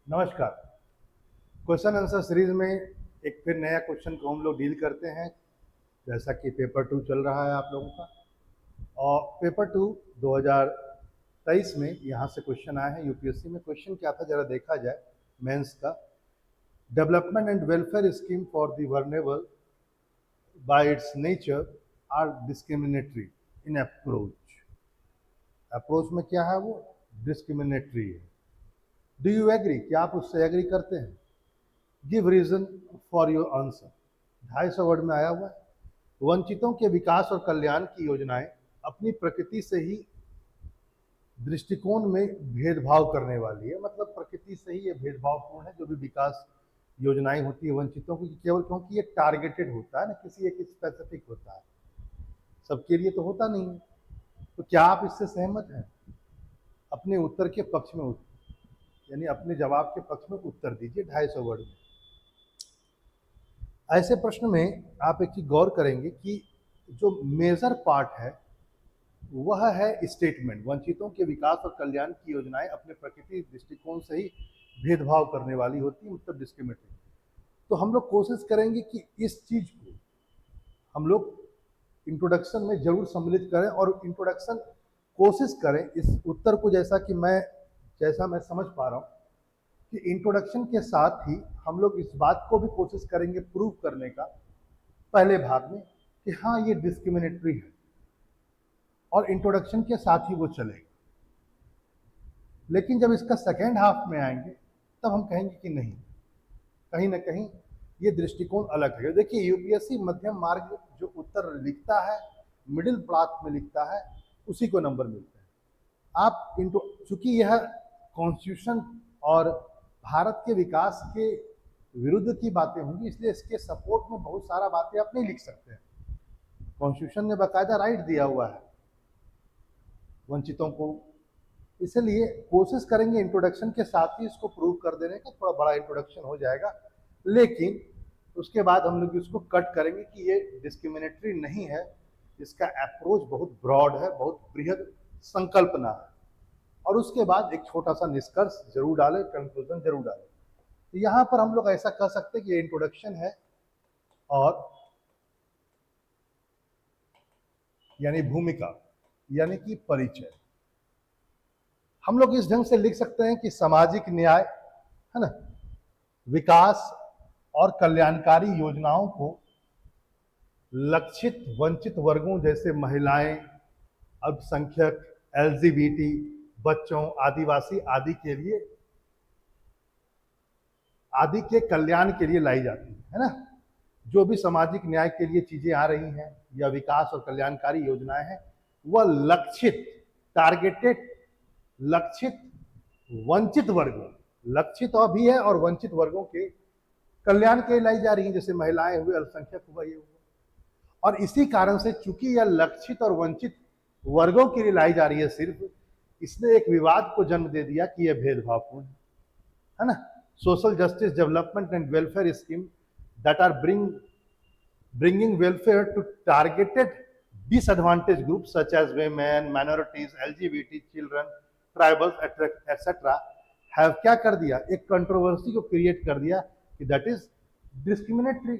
नमस्कार। Question answer series में एक फिर नया क्वेश्चन को हम लोग डील करते हैं। जैसा कि पेपर 2 चल रहा है आप लोगों का, और पेपर 2 2023 में यहाँ से क्वेश्चन आए हैं। यूपीएससी में क्वेश्चन क्या था जरा देखा जाए। मेंस का development and welfare scheme for the vulnerable by its nature are discriminatory in approach. Approach में क्या है, वो डिस्क्रिमिनेटरी है। Do you agree? क्या आप उससे एग्री करते हैं? Give reason for your answer. 250 word में आया हुआ है। वंचितों के विकास और कल्याण की योजनाएं अपनी प्रकृति से ही दृष्टिकोण में भेदभाव करने वाली है। मतलब प्रकृति से ही ये भेदभावपूर्ण है। जो भी विकास योजनाएं होती है वंचितों की, केवल क्योंकि ये टारगेटेड होता है ना, किसी एक स्पेसिफिक होता है, सबके लिए तो होता नहीं है। तो क्या आप इससे सहमत हैं? अपने उत्तर के पक्ष में यानी अपने जवाब के पक्ष में उत्तर दीजिए 250 वर्ड में। ऐसे प्रश्न में आप एक चीज गौर करेंगे कि जो मेजर पार्ट है वह है स्टेटमेंट। वंचितों के विकास और कल्याण की योजनाएं अपने प्रकृति दृष्टिकोण से ही भेदभाव करने वाली होती है, मतलब डिस्क्रिमिनेटरी। तो हम लोग कोशिश करेंगे कि इस चीज को हम लोग इंट्रोडक्शन में जरूर सम्मिलित करें, और इंट्रोडक्शन कोशिश करें इस उत्तर को, जैसा मैं समझ पा रहा हूँ कि इंट्रोडक्शन के साथ ही हम लोग इस बात को भी कोशिश करेंगे प्रूव करने का पहले भाग में कि हाँ ये डिस्क्रिमिनेटरी है, और इंट्रोडक्शन के साथ ही वो चलेगा। लेकिन जब इसका सेकेंड हाफ में आएंगे तब हम कहेंगे कि नहीं, कहीं ना कहीं ये दृष्टिकोण अलग है। देखिए यूपीएससी मध्यम मार्ग जो उत्तर लिखता है, मिडिल पाथ में लिखता है, उसी को नंबर मिलता है। आप चूंकि यह कॉन्स्टिट्यूशन और भारत के विकास के विरुद्ध की बातें होंगी, इसलिए इसके सपोर्ट में बहुत सारा बातें आप नहीं लिख सकते हैं। कॉन्स्टिट्यूशन ने बाकायदा राइट दिया हुआ है वंचितों को, इसलिए कोशिश करेंगे इंट्रोडक्शन के साथ ही इसको प्रूव कर देने का। थोड़ा बड़ा इंट्रोडक्शन हो जाएगा, लेकिन उसके बाद हम लोग इसको कट करेंगे कि ये डिस्क्रिमिनेटरी नहीं है, इसका अप्रोच बहुत ब्रॉड है, बहुत बृहद संकल्पना है। और उसके बाद एक छोटा सा निष्कर्ष जरूर डालें, कंक्लूजन जरूर डालें। तो यहाँ पर हम लोग ऐसा कह सकते हैं कि ये इंट्रोडक्शन है, और यानी भूमिका, यानी कि परिचय। हम लोग इस ढंग से लिख सकते हैं कि सामाजिक न्याय है ना, विकास और कल्याणकारी योजनाओं को लक्षित वंचित वर्गों जैसे महिलाएं, अल्पसंख्यक, एलजीबीटी, बच्चों, आदिवासी आदि के कल्याण के लिए लाई जाती है ना। जो भी सामाजिक न्याय के लिए चीजें आ रही हैं या विकास और कल्याणकारी योजनाएं हैं, वह लक्षित, टारगेटेड, लक्षित वंचित वर्गों, लक्षित और भी है, और वंचित वर्गों के कल्याण के लिए लाई जा रही हैं, जैसे महिलाएं हुए, अल्पसंख्यक हुआ, ये हुआ। और इसी कारण से चूंकि यह लक्षित और वंचित वर्गों के लिए लाई जा रही है सिर्फ, इसने एक विवाद को जन्म दे दिया कि यह भेदभावपूर्ण है ना। Social justice development and welfare scheme that are bringing welfare to targeted disadvantaged groups such as women, minorities, LGBT, children, tribals, etc. have क्या कर दिया, एक कंट्रोवर्सी को क्रिएट कर दिया कि दैट इज डिस्क्रिमिनेटरी।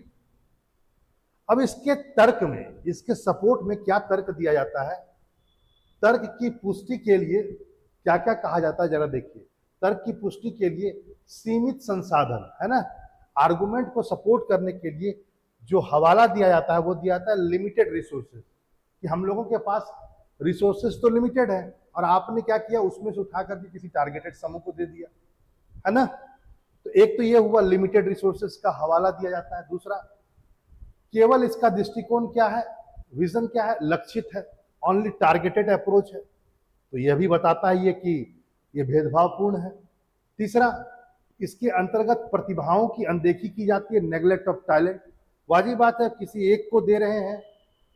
अब इसके तर्क में, इसके सपोर्ट में क्या तर्क दिया जाता है, तर्क की पुष्टि के लिए क्या क्या कहा जाता है जरा देखिए। तर्क की पुष्टि के लिए सीमित संसाधन है ना, आर्गुमेंट को सपोर्ट करने के लिए जो हवाला दिया जाता है वो दिया जाता है लिमिटेड रिसोर्सेज, कि हम लोगों के पास रिसोर्सेज तो लिमिटेड है, और आपने क्या किया, उसमें से उठा करके किसी टारगेटेड समूह को दे दिया है ना। तो एक तो ये हुआ, लिमिटेड रिसोर्सेज का हवाला दिया जाता है। दूसरा, केवल इसका दृष्टिकोण क्या है, विजन क्या है, लक्षित है, ओनली टारगेटेड अप्रोच है, तो यह भी बताता है ये कि ये भेदभावपूर्ण है। तीसरा, इसके अंतर्गत प्रतिभाओं की अनदेखी की जाती है, नेग्लेक्ट ऑफ टैलेंट। वाजिब बात है, किसी एक को दे रहे हैं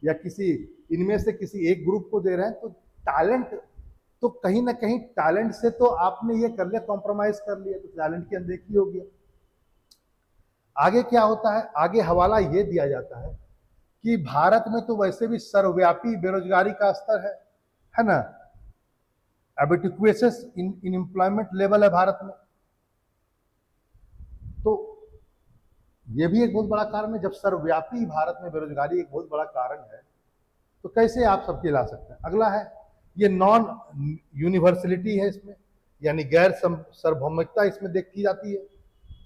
या किसी इनमें से किसी एक ग्रुप को दे रहे हैं, तो टैलेंट तो कहीं ना कहीं टैलेंट से तो आपने ये कर लिया, कॉम्प्रोमाइज कर लिया, तो टैलेंट की अनदेखी हो गया। आगे क्या होता है, आगे हवाला ये दिया जाता है कि भारत में तो वैसे भी सर्वव्यापी बेरोजगारी का स्तर है ना, एबिटिक्वेसिस इन एम्प्लॉयमेंट लेवल है भारत में, ये भी एक बहुत बड़ा कारण है। जब सर्वव्यापी भारत में बेरोजगारी एक बहुत बड़ा कारण है, तो कैसे आप सबके ला सकते हैं। अगला है ये नॉन यूनिवर्सलिटी है इसमें, यानी गैर सार्वभौमिकता इसमें देखी जाती है।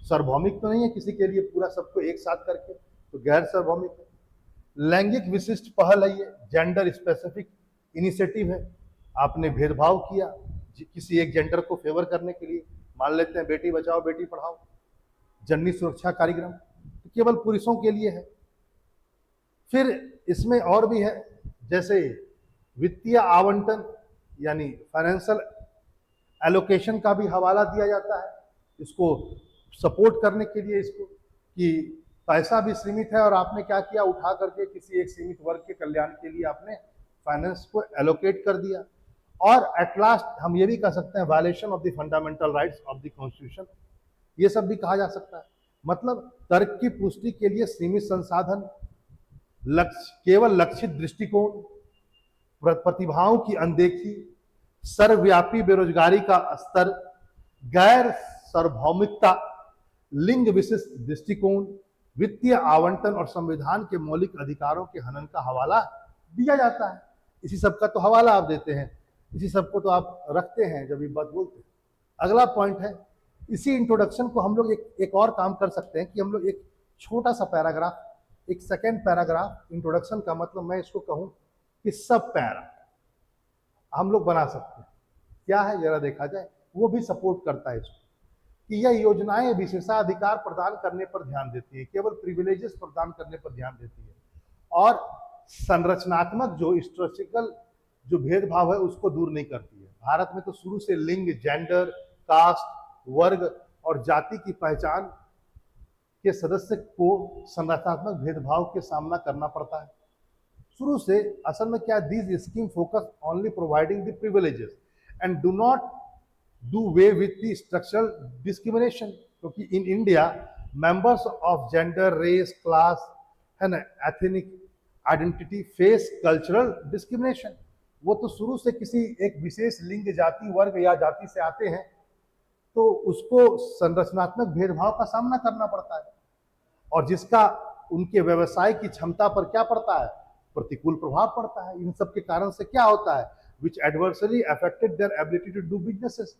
सार्वभौमिक तो नहीं है किसी के लिए पूरा सबको एक साथ करके, तो गैर सार्वभौमिक है। लैंगिक विशिष्ट पहल है, ये जेंडर स्पेसिफिक इनिशिएटिव है। आपने भेदभाव किया किसी एक जेंडर को फेवर करने के लिए, मान लेते हैं बेटी बचाओ बेटी पढ़ाओ, जननी सुरक्षा कार्यक्रम तो केवल पुरुषों के लिए है। फिर इसमें और भी है, जैसे वित्तीय आवंटन यानी फाइनेंशियल एलोकेशन का भी हवाला दिया जाता है इसको सपोर्ट करने के लिए, इसको कि पैसा भी सीमित है और आपने क्या किया, उठा करके किसी एक सीमित वर्ग के कल्याण के लिए आपने फाइनेंस को एलोकेट कर दिया। और एट लास्ट हम ये भी कह सकते हैं violation of the fundamental rights of the constitution, ये सब भी कहा जा सकता है। मतलब तर्क की पुष्टि के लिए सीमित संसाधन, केवल लक्षित दृष्टिकोण, प्रतिभाओं की अनदेखी, सर्वव्यापी बेरोजगारी का स्तर, गैर सार्वभौमिकता, लिंग विशिष्ट दृष्टिकोण, वित्तीय आवंटन और संविधान के मौलिक अधिकारों के हनन का हवाला दिया जाता है। इसी सब का तो हवाला आप देते हैं, इसी सब को तो आप रखते हैं जब ये बात बोलते हैं। अगला पॉइंट है, इसी इंट्रोडक्शन को हम लोग एक और काम कर सकते हैं कि हम लोग एक छोटा सा पैराग्राफ, एक सेकेंड पैराग्राफ, इंट्रोडक्शन का मतलब मैं इसको कहूं कि सब पैरा हम लोग बना सकते हैं। क्या है जरा देखा जाए, वो भी सपोर्ट करता है इसको कि यह योजनाएं विशेषाधिकार प्रदान करने पर ध्यान देती है, केवल प्रिविलेजेस प्रदान करने पर ध्यान देती है, और संरचनात्मक जो स्ट्रक्चरल जो भेदभाव है उसको दूर नहीं करती है। भारत में तो शुरू से लिंग, जेंडर, कास्ट, वर्ग और जाति की पहचान के सदस्य को संरचनात्मक भेदभाव के सामना करना पड़ता है शुरू से। असल में क्या, this scheme focus only providing the privileges and do not do way with the structural discrimination, क्योंकि in India members of gender, race, class है ना, ethnic identity face cultural discrimination. वो तो शुरू से किसी एक विशेष लिंग, जाति, वर्ग या जाति से आते हैं तो उसको संरचनात्मक भेदभाव का सामना करना पड़ता है, और जिसका उनके व्यवसाय की क्षमता पर क्या पड़ता है, प्रतिकूल प्रभाव पड़ता है। इन सब के कारण से क्या होता है, which adversely affected their ability to do businesses.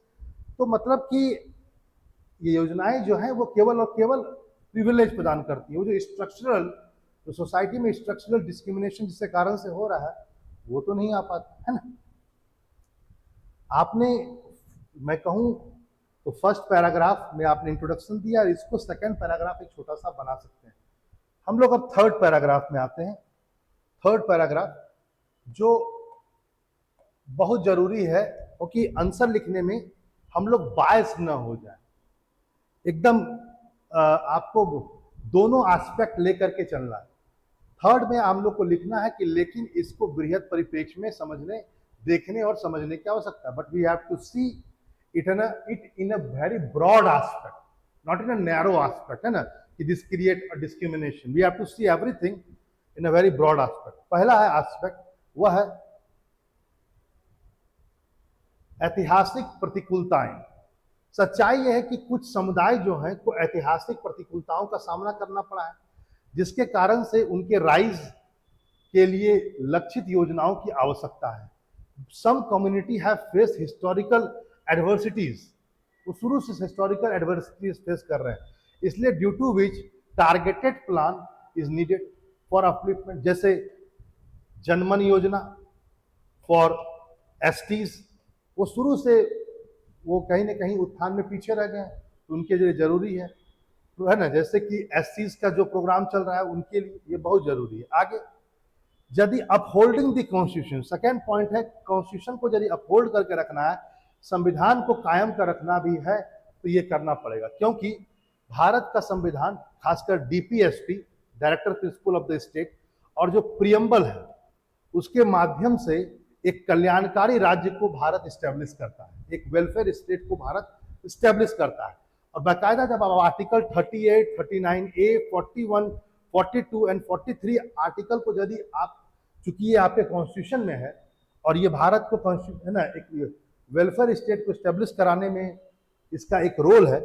तो मतलब कि ये योजनाएं जो है वो केवल और केवल प्रिविलेज प्रदान करती है। वो जो स्ट्रक्चरल, जो सोसाइटी में स्ट्रक्चरल डिस्क्रिमिनेशन जिसके कारण से हो रहा है वो तो नहीं आ पाता है ना। आपने, मैं कहूं तो फर्स्ट पैराग्राफ में आपने इंट्रोडक्शन दिया, इसको सेकंड पैराग्राफ एक छोटा सा बना सकते हैं। हम लोग अब थर्ड पैराग्राफ में आते हैं। थर्ड पैराग्राफ जो बहुत जरूरी है क्योंकि आंसर लिखने में हम लोग बायस न हो जाए, एकदम आपको दोनों एस्पेक्ट लेकर के चलना है। थर्ड में हम लोग को लिखना है कि लेकिन इसको बृहद परिप्रेक्ष्य में समझने, देखने और समझने की आवश्यकता है, but we have to see it in a very broad aspect, not in a narrow aspect, है ना, कि this create a discrimination. We have to see everything in a very broad aspect. पहला है एस्पेक्ट, वह है ऐतिहासिक प्रतिकूलताएं। सच्चाई यह है कि कुछ समुदाय जो हैं को ऐतिहासिक प्रतिकूलताओं का सामना करना पड़ा है, जिसके कारण से उनके राइज के लिए लक्षित योजनाओं की आवश्यकता है। Some community have face historical adversities, वो शुरू से हिस्टोरिकल एडवर्सिटीज फेस कर रहे हैं, इसलिए due to which targeted plan is needed for upliftment. जैसे जनमन योजना फॉर एसटीज, वो शुरू से वो कहीं ना कहीं उत्थान में पीछे रह गए, तो उनके लिए जरूरी है, तो है ना। जैसे कि एससीज का जो प्रोग्राम चल रहा है उनके लिए ये बहुत जरूरी है। आगे, यदि upholding the constitution, second point है, कॉन्स्टिट्यूशन को यदि अपहोल्ड करके रखना है, संविधान को कायम कर रखना भी है, तो ये करना पड़ेगा, क्योंकि भारत का संविधान, खासकर DPSP, director principle of the state, और जो प्रियम्बल है उसके माध्यम से एक कल्याणकारी राज्य को भारत स्टैब्लिश करता है, एक वेलफेयर स्टेट को भारत स्टैब्लिश करता है। और बाकायदा जब आप आर्टिकल 38, 39A, 41, 42 एंड 43 आर्टिकल को यदि आप, चूंकि ये आपके कॉन्स्टिट्यूशन में है और ये भारत को है ना एक वेलफेयर स्टेट को स्टैब्लिश कराने में इसका एक रोल है,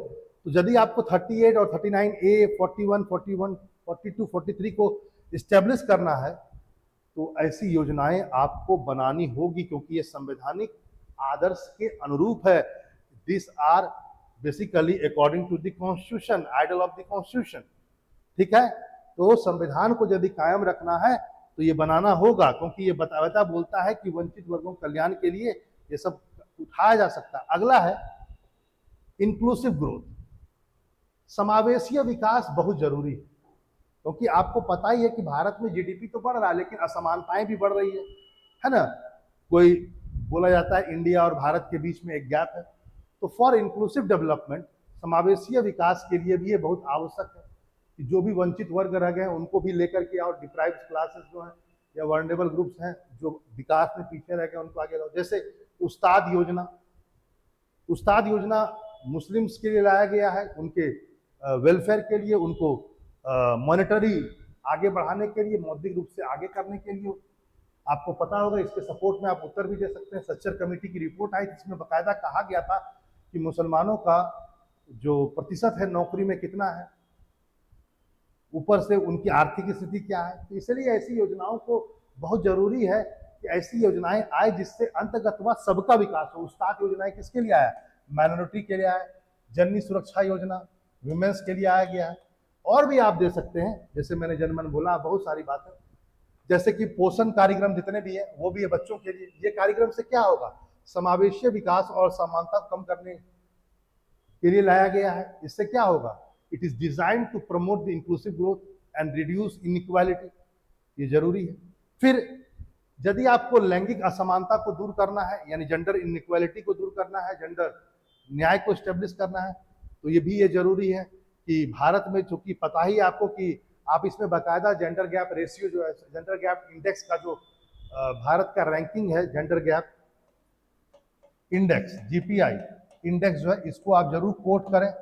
तो यदि आपको 38 और 39A, 41, 41, 42, 43 को इस्टेब्लिश करना है तो ऐसी योजनाएं आपको बनानी होगी, क्योंकि ये संवैधानिक आदर्श के अनुरूप है। This are basically according to the constitution, ideal of the constitution. ठीक है, तो संविधान को यदि कायम रखना है तो ये बनाना होगा, क्योंकि ये बताता बोलता है कि वंचित वर्गों के कल्याण के लिए ये सब उठाया जा सकता है। अगला है इंक्लूसिव ग्रोथ। समावेशीय विकास बहुत जरूरी है, क्योंकि आपको पता ही है कि भारत में जीडीपी तो बढ़ रहा है लेकिन असमानताएं भी बढ़ रही है ना। कोई बोला जाता है इंडिया और भारत के बीच में एक गैप है। तो फॉर इंक्लूसिव डेवलपमेंट, समावेशीय विकास के लिए भी ये बहुत आवश्यक है कि जो भी वंचित वर्ग रह गए उनको भी लेकर के, और डिप्राइव्ड क्लासेस जो हैं या वर्नेबल ग्रुप्स हैं जो विकास में पीछे रह गए उनको आगे लाओ। जैसे उस्ताद योजना, उस्ताद योजना मुस्लिम्स के लिए लाया गया है, उनके वेलफेयर के लिए, उनको मॉनेटरी आगे बढ़ाने के लिए, मौद्रिक रूप से आगे करने के लिए। आपको पता होगा इसके सपोर्ट में आप उत्तर भी दे सकते हैं। सच्चर कमेटी की रिपोर्ट आई जिसमें बाकायदा कहा गया था कि मुसलमानों का जो प्रतिशत है नौकरी में कितना है, ऊपर से उनकी आर्थिक स्थिति क्या है। तो इसलिए ऐसी योजनाओं को बहुत जरूरी है कि ऐसी योजनाएं आए जिससे अंतगतवा सबका विकास हो। उस्ताद योजनाएं किसके लिए आया? माइनॉरिटी के लिए आया। जननी सुरक्षा योजना वुमेन्स के लिए आया गया है। और भी आप दे सकते हैं, जैसे मैंने जनमन बोला, बहुत सारी बातें, जैसे कि पोषण कार्यक्रम जितने भी है वो भी है बच्चों के लिए। ये कार्यक्रम से क्या होगा? समावेशीय विकास और समानता कम करने के लिए लाया गया है। इससे क्या होगा? It is design to promote the inclusive growth and reduce inequality. ये जरूरी है। फिर यदि आपको लैंगिक असमानता को दूर करना है, यानी जेंडर इनइक्वालिटी को दूर करना है, जेंडर न्याय को स्टेब्लिश करना है, तो ये भी ये जरूरी है कि भारत में, चूंकि पता ही आपको कि आप इसमें बाकायदा जेंडर गैप रेशियो जो है, जेंडर गैप इंडेक्स का जो भारत का रैंकिंग है, gender gap index GPI index जो है, इसको आप जरूर कोट करें।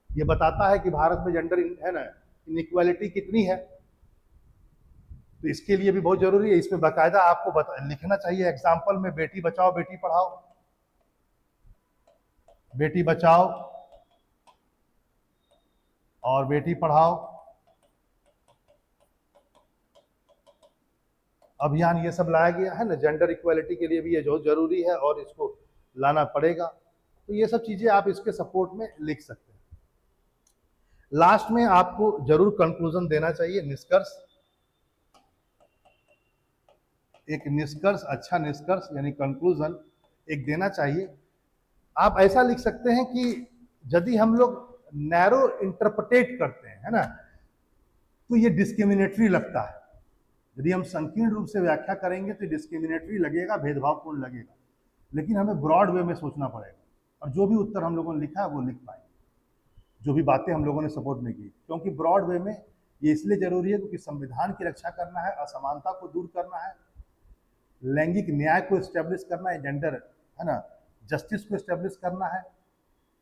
ये बताता है कि भारत में जेंडर है ना इनइक्वालिटी कितनी है। तो इसके लिए भी बहुत जरूरी है, इसमें बाकायदा आपको लिखना चाहिए एग्जाम्पल में, बेटी बचाओ बेटी पढ़ाओ, बेटी बचाओ और बेटी पढ़ाओ अभियान, ये सब लाया गया है ना। जेंडर इक्वालिटी के लिए भी ये बहुत जरूरी है और इसको लाना पड़ेगा। तो ये सब चीजें आप इसके सपोर्ट में लिख सकते हैं। लास्ट में आपको जरूर कंक्लूजन देना चाहिए, निष्कर्ष, एक निष्कर्ष, अच्छा निष्कर्ष यानी कंक्लूजन एक देना चाहिए। आप ऐसा लिख सकते हैं कि यदि हम लोग नैरो इंटरप्रेट करते हैं, है ना, तो ये डिस्क्रिमिनेटरी लगता है। यदि हम संकीर्ण रूप से व्याख्या करेंगे तो डिस्क्रिमिनेटरी लगेगा, भेदभावपूर्ण लगेगा। लेकिन हमें ब्रॉड वे में सोचना पड़ेगा, और जो भी उत्तर हम लोगों ने लिखा है वो लिख पाएंगे, जो भी बातें हम लोगों ने सपोर्ट में की। क्योंकि ब्रॉड वे में ये इसलिए जरूरी है क्योंकि संविधान की रक्षा करना है, असमानता को दूर करना है, लैंगिक न्याय को स्टेब्लिश करना है, जेंडर है ना जस्टिस को स्टेब्लिश करना है,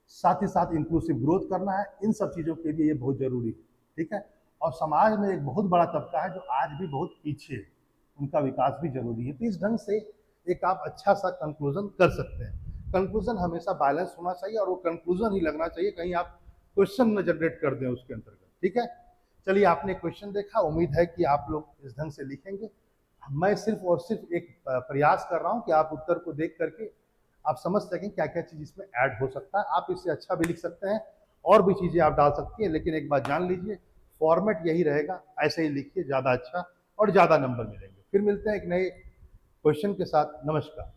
साथ ही साथ इंक्लूसिव ग्रोथ करना है। इन सब चीज़ों के लिए ये बहुत जरूरी है। ठीक है, और समाज में एक बहुत बड़ा तबका है जो आज भी बहुत पीछे है, उनका विकास भी जरूरी है। तो इस ढंग से एक आप अच्छा सा कंक्लूजन कर सकते हैं। कंक्लूजन हमेशा बैलेंस होना चाहिए और वो कंक्लूजन ही लगना चाहिए, कहीं आप क्वेश्चन न जनरेट कर दें उसके अंतर्गत। ठीक है, चलिए आपने क्वेश्चन देखा, उम्मीद है कि आप लोग इस ढंग से लिखेंगे। मैं सिर्फ और सिर्फ एक प्रयास कर रहा हूं कि आप उत्तर को देख करके आप समझ सकें क्या क्या चीज इसमें ऐड हो सकता है। आप इससे अच्छा भी लिख सकते हैं, और भी चीजें आप डाल सकती हैं, लेकिन एक बात जान लीजिए फॉर्मेट यही रहेगा, ऐसे ही लिखिए, ज्यादा अच्छा और ज्यादा नंबर मिलेंगे। फिर मिलते हैं एक नए क्वेश्चन के साथ। नमस्कार।